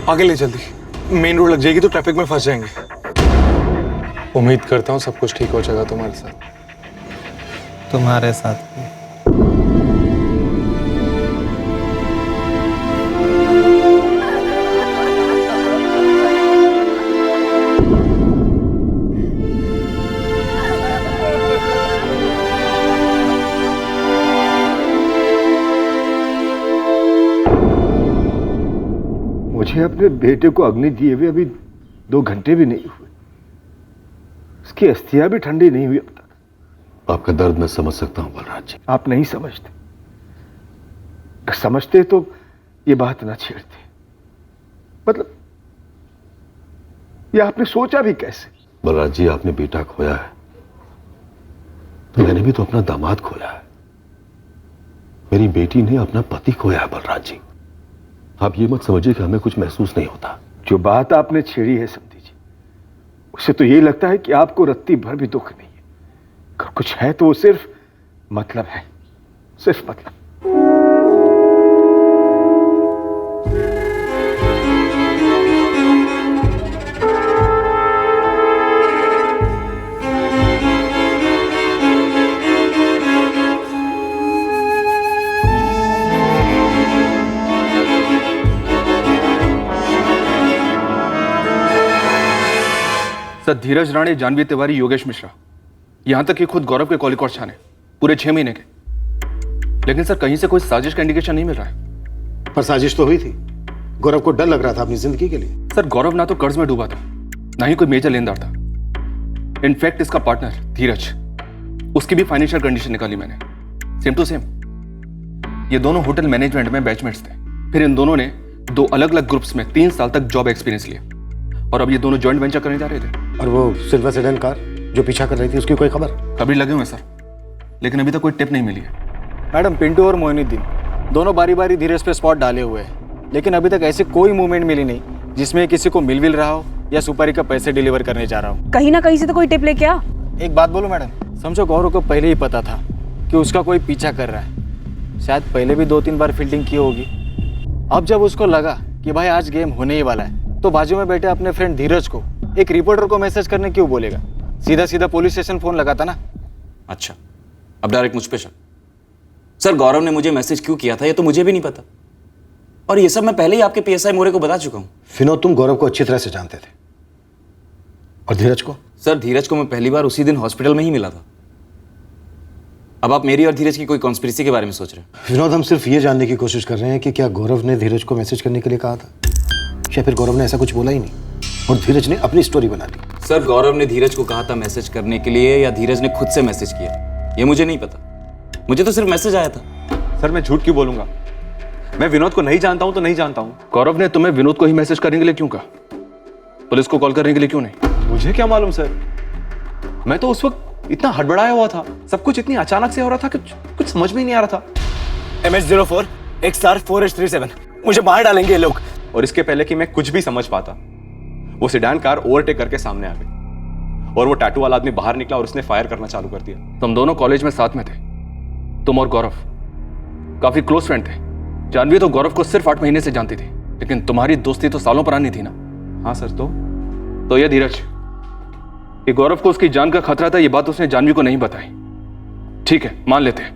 आगे ले जल्दी, मेन रोड लग जाएगी तो ट्रैफिक में फंस जाएंगे। उम्मीद करता हूँ सब कुछ ठीक हो जाएगा तुम्हारे साथ। तुम्हारे साथ भी। मुझे अपने बेटे को अग्नि दिए हुए अभी 2 घंटे भी नहीं हुए, उसकी अस्थियां भी ठंडी नहीं हुई अब तक। आपका दर्द मैं समझ सकता हूं बलराज जी। आप नहीं समझते, अगर समझते तो ये बात ना छेड़ते। मतलब ये आपने सोचा भी कैसे? बलराज जी, आपने बेटा खोया है तो मैंने भी तो अपना दामाद खोया है। मेरी बेटी ने अपना पति खोया है बलराज जी। आप ये मत समझिए कि हमें कुछ महसूस नहीं होता। जो बात आपने छेड़ी है समधी जी, उससे तो यही लगता है कि आपको रत्ती भर भी दुख नहीं है। अगर कुछ है तो वो सिर्फ मतलब है, सिर्फ मतलब। सर, धीरज राणे, जानवी तिवारी, योगेश मिश्रा, यहां तक कि खुद गौरव के कॉलिकॉट छाने पूरे 6 महीने के। लेकिन सर, कहीं से कोई साजिश का इंडिकेशन नहीं मिल रहा है। पर साजिश तो हुई थी। गौरव को डर लग रहा था अपनी जिंदगी के लिए। सर, गौरव ना तो कर्ज में डूबा था, ना ही कोई मेजर लेनदार था। इनफैक्ट इसका पार्टनर धीरज, उसकी भी फाइनेंशियल कंडीशन निकाली मैंने, सेम टू सेम। ये दोनों होटल मैनेजमेंट में बैचमेट्स थे। फिर इन दोनों ने 2 अलग अलग ग्रुप्स में 3 साल तक जॉब एक्सपीरियंस लिया, और अब ये दोनों जॉइंट वेंचर करने जा रहे थे। और वो सिल्वर सेडान कार जो पीछा कर रही थी, उसकी कोई खबर? अभी लगे हुए सर, लेकिन अभी तक कोई टिप नहीं मिली है। मैडम, पिंटू और मोइनुद्दीन दोनों बारी बारी धीरज पे स्पॉट डाले हुए हैं, लेकिन अभी तक ऐसी कोई मूवमेंट मिली नहीं जिसमें किसी को मिल रहा हो या सुपारी का पैसे डिलीवर करने जा रहा हो। कहीं ना कहीं से तो कोई टिप लेके आ। एक बात बोलो मैडम, समझो गौरव को पहले ही पता था कि उसका कोई पीछा कर रहा है। शायद पहले भी 2-3 बार फील्डिंग की होगी। अब जब उसको लगा कि भाई आज गेम होने ही वाला है, तो बाजू में बैठे अपने फ्रेंड धीरज को एक रिपोर्टर को मैसेज करने क्यों बोलेगा? सीधा सीधा पुलिस स्टेशन फोन लगाता ना। अच्छा, अब डायरेक्ट मुझ पे शक। सर, गौरव ने मुझे मैसेज क्यों किया था ये तो मुझे भी नहीं पता, और ये सब मैं पहले ही आपके पीएसआई मोरे को बता चुका हूँ। विनोद, तुम गौरव को अच्छी तरह से जानते थे। और धीरज को? सर, धीरज को मैं पहली बार उसी दिन हॉस्पिटल में ही मिला था। अब आप मेरी और धीरज की कोई कॉन्स्पिरेसी के बारे में सोच रहे हैं? विनोद, हम सिर्फ ये जानने की कोशिश कर रहे हैं कि क्या गौरव ने धीरज को मैसेज करने के लिए कहा था, या फिर गौरव ने ऐसा कुछ बोला ही नहीं और धीरज ने अपनी स्टोरी बना दी? सर, गौरव ने धीरज को कहा था मैसेज करने के लिए, या धीरज ने खुद से मैसेज किया, ये मुझे नहीं पता। मुझे तो सिर्फ मैसेज आया था। सर, मैं झूठ क्यों बोलूंगा? मैं विनोद को नहीं जानता हूं तो नहीं जानता हूं। गौरव ने तुम्हें विनोद को ही मैसेज करने के लिए क्यों कहा? पुलिस को कॉल करने के लिए क्यों नहीं? मुझे क्या मालूम सर, मैं तो उस वक्त इतना हड़बड़ाया हुआ था, सब कुछ इतनी अचानक से हो रहा था कि कुछ समझ में ही नहीं आ रहा था। MH04 XR4H37, मुझे मार डालेंगे ये लोग। और इसके पहले कि मैं कुछ भी समझ पाता, वो सेडान कार ओवरटेक करके सामने आ गई, और वो टैटू वाला आदमी बाहर निकला और उसने फायर करना चालू कर दिया। तुम दोनों कॉलेज में साथ में थे, तुम और गौरव काफी क्लोज फ्रेंड थे। जानवी तो गौरव को सिर्फ 8 महीने से जानती थी, लेकिन तुम्हारी दोस्ती तो सालों पुरानी थी ना। हाँ सर। तो ये धीरज, कि गौरव को उसकी जान का खतरा था, ये बात उसने जानवी को नहीं बताई। ठीक है, मान लेते हैं,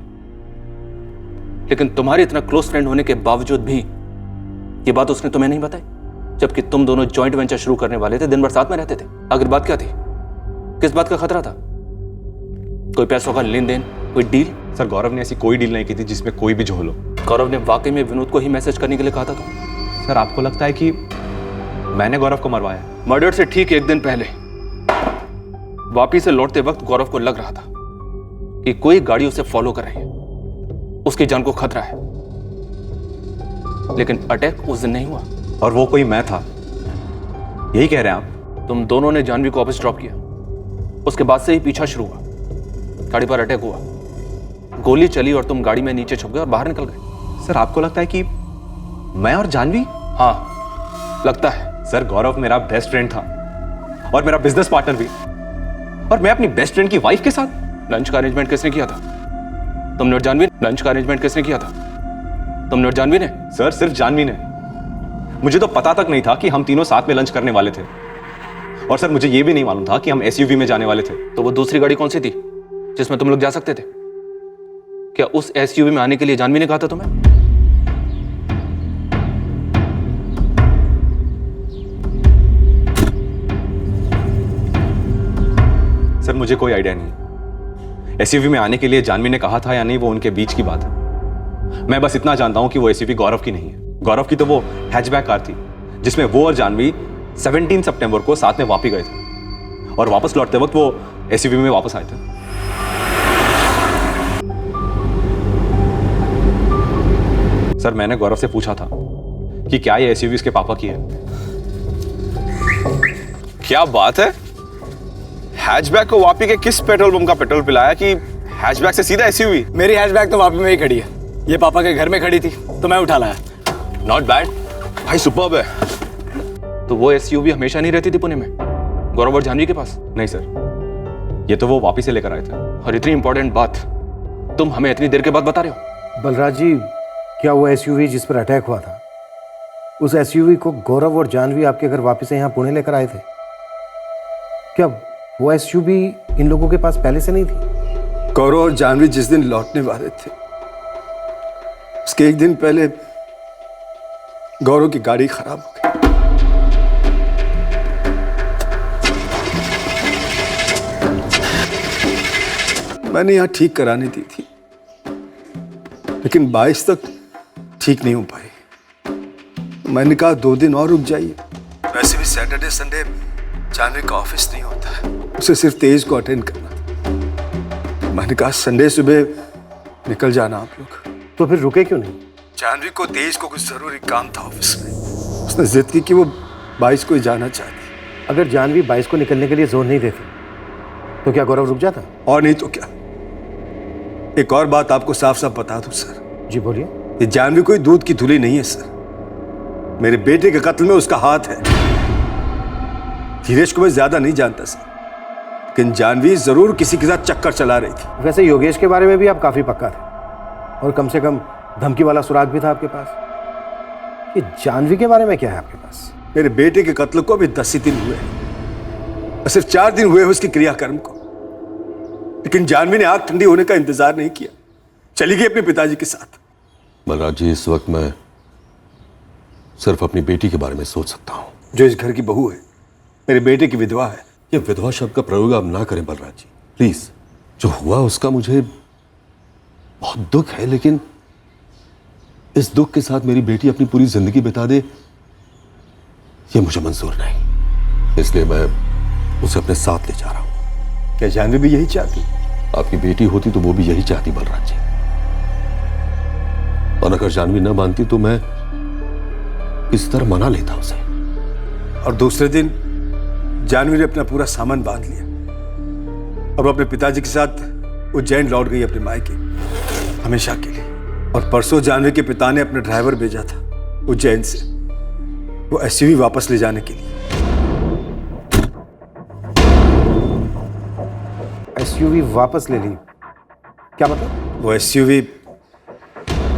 लेकिन तुम्हारे इतना क्लोज फ्रेंड होने के बावजूद भी ये बात उसने तुम्हें नहीं बताई, जबकि तुम दोनों जॉइंट वेंचर शुरू करने वाले थे, दिन भर साथ में रहते थे। आखिर बात क्या थी? किस बात का खतरा था? कोई पैसों का लेन देन, कोई डील? सर, गौरव ने ऐसी कोई डील नहीं की थी जिसमें कोई भी झोल हो। गौरव ने वाकई में विनोद को ही मैसेज करने के लिए कहा था तो? सर, आपको लगता है कि मैंने गौरव को मरवाया? मर्डर से ठीक 1 दिन पहले वापी से लौटते वक्त गौरव को लग रहा था कि कोई गाड़ी उसे फॉलो कर रही है, उसकी जान को खतरा है, लेकिन अटैक उस दिन नहीं हुआ। और वो कोई मैं था, यही कह रहे हैं आप? तुम दोनों ने जानवी को वापस ड्रॉप किया, उसके बाद से ही पीछा शुरू हुआ, गाड़ी पर अटैक हुआ, गोली चली और तुम गाड़ी में नीचे छुप गए और बाहर निकल गए। सर, आपको लगता है कि मैं और जानवी? हाँ, लगता है। सर, गौरव मेरा बेस्ट फ्रेंड था और मेरा बिजनेस पार्टनर भी, और मैं अपनी बेस्ट फ्रेंड की वाइफ के साथ। लंच का अरेंजमेंट किसने किया था? तुमने और जानवी? लंच का अरेंजमेंट किसने किया था? तुमने और जानवी ने? सर, सिर्फ जानवी ने। मुझे तो पता तक नहीं था कि हम तीनों साथ में लंच करने वाले थे, और सर मुझे यह भी नहीं मालूम था कि हम SUV में जाने वाले थे। तो वो दूसरी गाड़ी कौन सी थी जिसमें तुम लोग जा सकते थे? क्या उस SUV में आने के लिए जानवी ने कहा था तुम्हें? सर, मुझे कोई आइडिया नहीं। SUV में आने के लिए जानवी ने कहा था या नहीं, वो उनके बीच की बात है। मैं बस इतना जानता हूं कि वो SUV गौरव की नहीं है। गौरव की तो वो हैचबैक कार थी जिसमें वो और जानवी 17 सितंबर को साथ में वापी गए थे और वापस लौटते वक्त वो एसयूवी में वापस आए थे। सर मैंने गौरव से पूछा था कि क्या ये एसयूवी इसके पापा की है। क्या बात है, हैचबैक को वापी के किस पेट्रोल पंप का पेट्रोल पिलाया कि हैचबैक से सीधा एसयूवी? मेरी हैचबैक तो वापी में ही खड़ी है, ये पापा के घर में खड़ी थी तो मैं उठा लाया। नॉट बैड भाई, सुपर्ब है। तो वो एसयूवी हमेशा नहीं रहती थी पुणे में गौरव और जानवी के पास? नहीं सर, ये तो वो वापी से लेकर आए थे। और इतनी इंपॉर्टेंट बात तुम हमें इतनी देर के बाद बता रहे हो। बलराज जी, क्या वो एसयूवी जिस पर अटैक हुआ था, उस एसयूवी को गौरव और जानवी आपके घर वापस से यहाँ पुणे लेकर आए थे? क्या वो एसयूवी इन लोगों के पास पहले से नहीं थी? गौरव और जानवी जिस दिन लौटने वाले थे उसके एक दिन पहले गौरव की गाड़ी खराब हो गई। मैंने यहाँ ठीक कराने दी थी लेकिन 22 तक ठीक नहीं हो पाई। मैंने कहा 2 दिन और रुक जाइए। वैसे भी सैटरडे संडे जानवी का ऑफिस नहीं होता है, उसे सिर्फ तेज को अटेंड करना था। मैंने कहा संडे सुबह निकल जाना आप लोग। तो फिर रुके क्यों नहीं? जानवी को तेज को कुछ जरूरी काम था ऑफिस में, उसने जिद की कि वो 22 को ही जाना चाहती। अगर जानवी 22 को निकलने के लिए जोर नहीं देती तो क्या गौरव रुक जाता? और नहीं तो क्या। एक और बात आपको साफ साफ बता दूं सर। जी बोलिए। ये जानवी कोई दूध की धुली नहीं है सर, मेरे बेटे के कत्ल में उसका हाथ है। धीरेश को मैं ज्यादा नहीं जानता सर, लेकिन जानवी जरूर किसी के साथ चक्कर चला रही थी। वैसे योगेश के बारे में भी आप काफी पक्का थे और कम से कम धमकी वाला सुराग भी था आपके पास। ये जानवी के बारे में क्या है आपके पास? मेरे बेटे के कत्ल को अभी 10 ही दिन हुए हैं, सिर्फ 4 दिन हुए उसके क्रियाकर्म को, लेकिन जानवी ने आग ठंडी होने का इंतजार नहीं किया, चली गई अपने पिताजी के साथ। बलराज जी, इस वक्त मैं सिर्फ अपनी बेटी के बारे में सोच सकता हूँ, जो इस घर की बहू है, मेरे बेटे की विधवा है। ये विधवा शब्द का प्रयोग आप ना करें बलराज जी, प्लीज। जो हुआ उसका मुझे बहुत दुख है, लेकिन इस दुख के साथ मेरी बेटी अपनी पूरी जिंदगी बिता दे, ये मुझे मंजूर नहीं। इसलिए मैं उसे अपने साथ ले जा रहा हूं। क्या जानवी भी यही चाहती? आपकी बेटी होती तो वो भी यही चाहती बलराज जी, और अगर जानवी न मानती तो मैं इस तरह मना लेता उसे। और दूसरे दिन जानवी ने अपना पूरा सामान बांध लिया और वो अपने पिताजी के साथ उज्जैन लौट गई अपने मायके हमेशा के लिए। और परसों जानवी के पिता ने अपना ड्राइवर भेजा था उज्जैन से वो एसयूवी वापस ले जाने के लिए। एसयूवी वापस ले ली? क्या मतलब? वो एसयूवी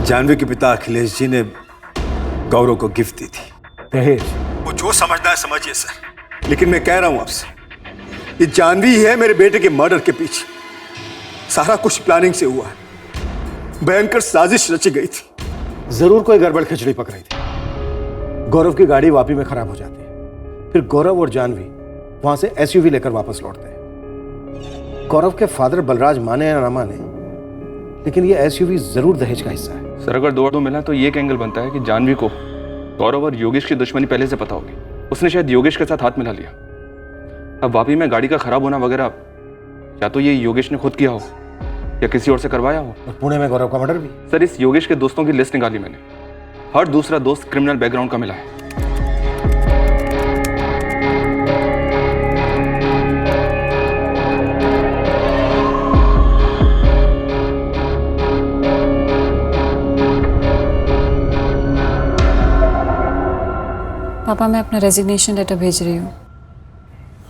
जानवी के पिता अखिलेश जी ने गौरव को गिफ्ट दी थी। दहेज? वो जो समझना है समझिए सर, लेकिन मैं कह रहा हूं आपसे, ये जानवी ही है मेरे बेटे के मर्डर के पीछे। सारा कुछ प्लानिंग से हुआ है, भयंकर साजिश रची गई थी। जरूर कोई गड़बड़ खिचड़ी पक रही थी। गौरव की गाड़ी वापी में खराब हो जाती है, फिर गौरव और जानवी वहां से एसयूवी लेकर वापस लौटते हैं। गौरव के फादर बलराज माने या ना माने, लेकिन ये एसयूवी जरूर दहेज का हिस्सा है। सर अगर 2 मिला तो ये एक एंगल बनता है कि जानवी को गौरव और योगेश की दुश्मनी पहले से पता होगी, उसने शायद योगेश के साथ हाथ मिला लिया। अब वापी में गाड़ी का खराब होना वगैरह या तो ये योगेश ने खुद किया हो या किसी और से करवाया हो। और पुणे में गौरव का मर्डर भी? सर इस योगेश के दोस्तों की लिस्ट निकाली मैंने, हर दूसरा दोस्त क्रिमिनल बैकग्राउंड का मिला है। पापा मैं अपना रेजिग्नेशन लेटर भेज रही हूँ।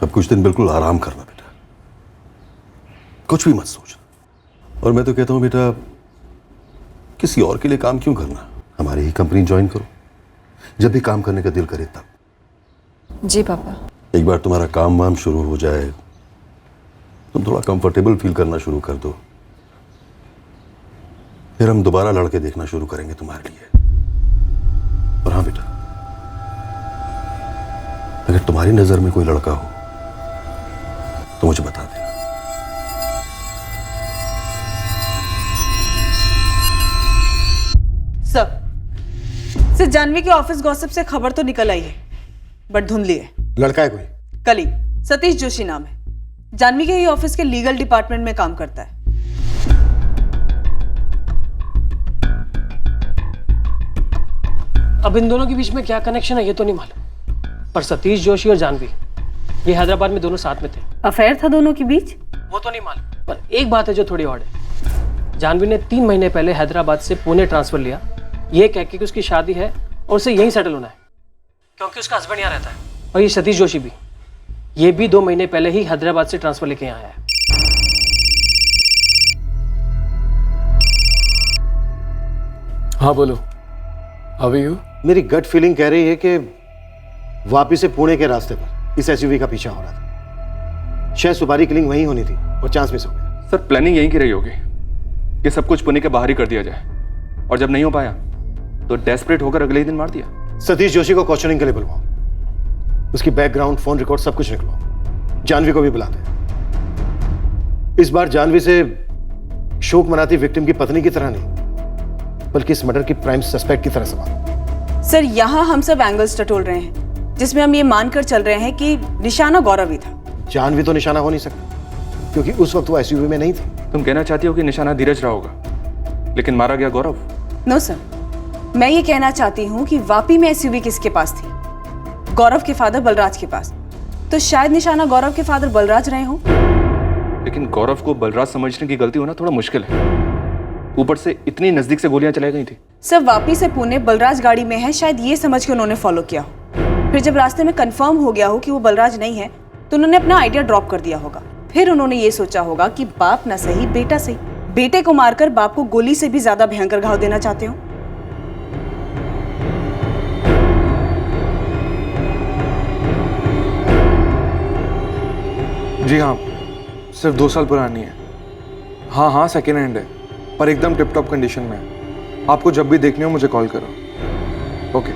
अब कुछ दिन बिल्कुल आराम करना बेटा, कुछ भी मत सोचना। और मैं तो कहता हूँ बेटा, किसी और के लिए काम क्यों करना, हमारी ही कंपनी ज्वाइन करो, जब भी काम करने का दिल करे तब। जी पापा। एक बार तुम्हारा काम वाम शुरू हो जाए, तुम थोड़ा कंफर्टेबल फील करना शुरू कर दो, फिर हम दोबारा लड़के देखना शुरू करेंगे तुम्हारे लिए। और हाँ बेटा, अगर तुम्हारी नजर में कोई लड़का हो तो मुझे बता देना। सर जानवी के ऑफिस गॉसिप से खबर तो निकल आई है। बट धुंधली है। लड़का है कोई? कलीग सतीश जोशी नाम है, जानवी के ही ऑफिस के लीगल डिपार्टमेंट में काम करता है। अब इन दोनों के बीच में क्या कनेक्शन है ये तो नहीं मालूम, पर सतीश जोशी और जानवी ये हैदराबाद में दोनों साथ में थे। अफेयर था दोनों के बीच? वो तो नहीं मालूम, पर एक बात है जो थोड़ी और है। जानवी ने 3 महीने पहले हैदराबाद से पुणे ट्रांसफर लिया, ये कह के कि उसकी शादी है और उसे यहीं सेटल होना है, क्योंकि उसका हस्बैंड यहाँ रहता है। और ये सतीश जोशी भी, ये भी 2 महीने पहले ही हैदराबाद से ट्रांसफर लेके यहाँ आया है। हाँ बोलो, हाउ आर यू? मेरी गट फीलिंग कह रही है कि वापिस से पुणे के रास्ते पर इस एसयूवी का पीछा हो रहा था। शायद सुपारी किलिंग वहीं होनी थी और चांस मिस हो गया। सर प्लानिंग यहीं की रही होगी कि सब कुछ पुणे के बाहर ही कर दिया जाए, और जब नहीं हो पाया तो डेस्परेट होकर अगले ही दिन मार दिया। सतीश जोशी को क्वेश्चनिंग के लिए बुलवाओ, उसकी बैकग्राउंड, फोन रिकॉर्ड सब कुछ निकलवाओ। जानवी को भी बुलाते हैं। इस बार जानवी से शोक मनाती विक्टिम की पत्नी की तरह नहीं, बल्कि इस मर्डर की प्राइम सस्पेक्ट की तरह सवाल। सर यहाँ हम सब एंगल्स टटोल रहे हैं, जिसमें हम ये मानकर चल रहे हैं कि निशाना गौरव ही था। जानवी तो निशाना हो नहीं सकता, क्योंकि उस वक्त वो एसयूवी में नहीं थी। तुम कहना चाहती हो कि निशाना धीरज रहा होगा, लेकिन मारा गया गौरव? नो सर, मैं ये कहना चाहती हूँ कि वापी में एसयूवी किसके पास थी? गौरव के फादर बलराज के पास। तो शायद निशाना गौरव के फादर बलराज रहे हों। लेकिन गौरव को बलराज समझने की गलती होना थोड़ा मुश्किल है, ऊपर से इतनी नजदीक से गोलियां चलाई गई थी। सर वापी से पुणे बलराज गाड़ी में है, शायद ये समझ के उन्होंने फॉलो किया हो। फिर जब रास्ते में कंफर्म हो गया हो कि वो बलराज नहीं है, तो उन्होंने अपना आइडिया ड्रॉप कर दिया होगा। फिर उन्होंने ये सोचा होगा कि बाप ना सही बेटा सही, बेटे को मारकर बाप को गोली से भी ज्यादा भयंकर घाव देना चाहते हो। जी हाँ, सिर्फ 2 साल पुरानी है। हाँ हाँ, सेकेंड हैंड है, पर एकदम टिप टॉप कंडीशन में है। आपको जब भी देखनी हो मुझे कॉल करो। ओके।